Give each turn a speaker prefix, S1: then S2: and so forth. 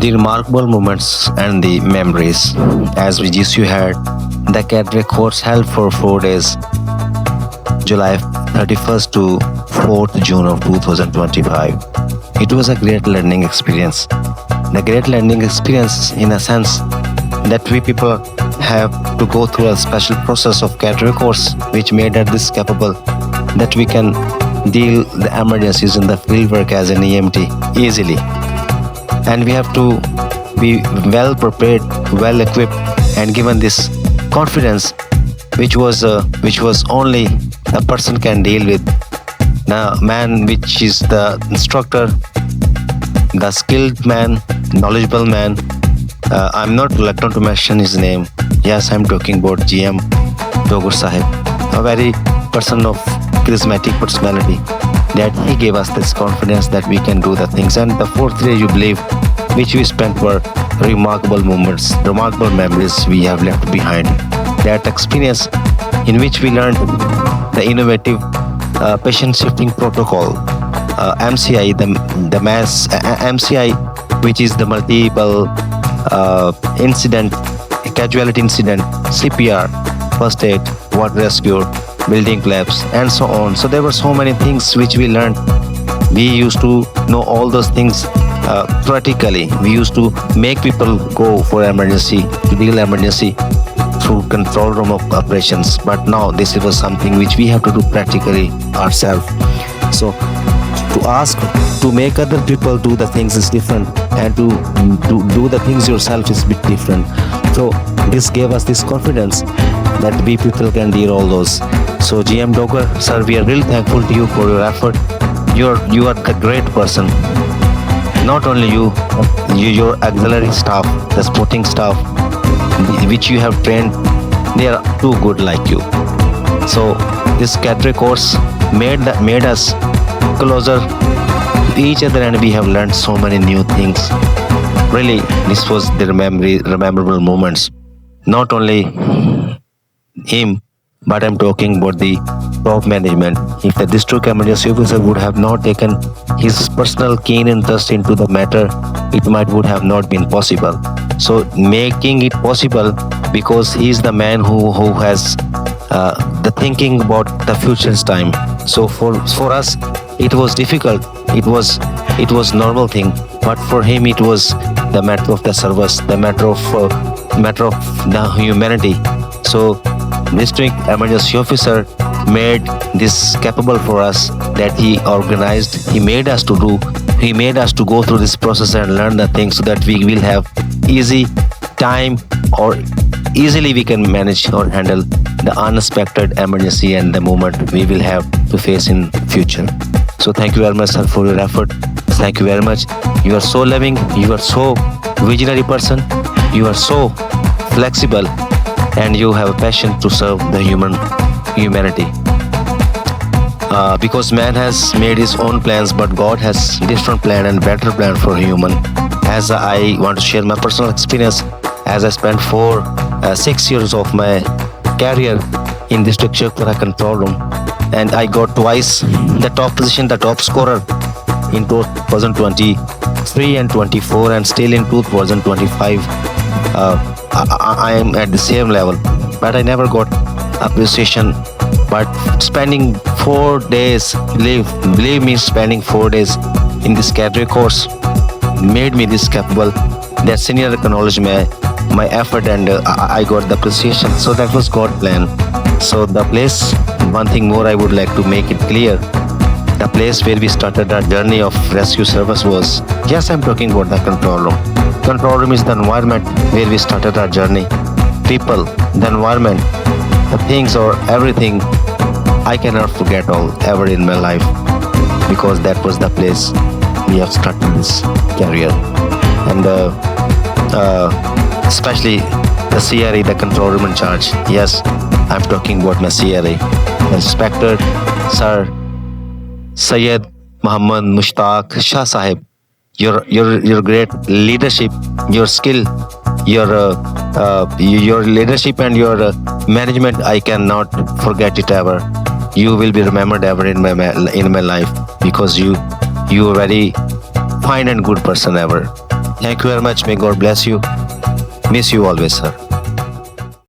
S1: The remarkable moments and the memories. As we just you had, the cadre course held for 4 days, July 31st to 4th June of 2025. It was a great learning experience. The great learning experience in a sense that we people have to go through a special process of cadre course which made us this capable that we can deal the emergencies in the field work as an EMT easily, and we have to be well prepared, well equipped, and given this confidence which was only a person can deal with. The man which is the instructor, the skilled man, knowledgeable man. I'm not reluctant to mention his name. Yes, I'm talking about GM Dogur Sahib, a very person of charismatic personality, that he gave us this confidence that we can do the things. And the 4th day, you believe, which we spent were remarkable moments, remarkable memories we have left behind. That experience in which we learned the innovative patient shifting protocol, MCI, the mass MCI, which is the multiple incident, casualty incident, CPR, first aid, water rescue, building collapse, and so on. So there were so many things which we learned. We used to know all those things theoretically. We used to make people go for emergency, to deal emergency through control room of operations. But now this was something which we have to do practically ourselves. So to ask to make other people do the things is different, and to do the things yourself is a bit different. So this gave us this confidence that we people can deal all those. So GM Dogur, sir, we are really thankful to you for your effort. You are a great person. Not only you, your auxiliary staff, the supporting staff, which you have trained, they are too good like you. So this cadre course made us closer to each other, and we have learned so many new things. Really, this was the memorable moments. Not only him, but I'm talking about the top management. If the district emergency officer would have not taken his personal keen interest into the matter, it would have not been possible. So making it possible because he is the man who has the thinking about the future's time. So for us, it was difficult. It was normal thing, but for him it was the matter of the service, the matter of the humanity. So district emergency officer made this capable for us, that he organized, he made us to go through this process and learn the things so that we will have easy time, or easily we can manage or handle the unexpected emergency and the moment we will have to face in future. So thank you very much, sir, for your effort. Thank you very much. You are so loving, you are so visionary person, you are so flexible, and you have a passion to serve the humanity. Because man has made his own plans, but God has different plan and better plan for human. As I want to share my personal experience, as I spent 6 years of my career in district Sheikhupura control room, and I got twice the top position, the top scorer in 2023 and 24, and still in 2025. I am at the same level, but I never got appreciation. But spending 4 days, believe me, spending 4 days in this cadre course made me this capable. That senior acknowledged my effort, and I got the appreciation. So that was God's plan. So the place, one thing more I would like to make it clear, the place where we started our journey of rescue service was, yes, I'm talking about the control room. Control room is the environment where we started our journey. People, the environment, the things or everything, I cannot forget all ever in my life, because that was the place we have started this career. And especially the CRA, the control room in charge. Yes, I'm talking about my CRA. Inspector Sir Syed Muhammad Mushtaq Shah Sahib. Your great leadership, your skill, your leadership and your management, I cannot forget it ever. You will be remembered ever in my life, because you are very fine and good person ever. Thank you very much. May God bless you. Miss you always, sir.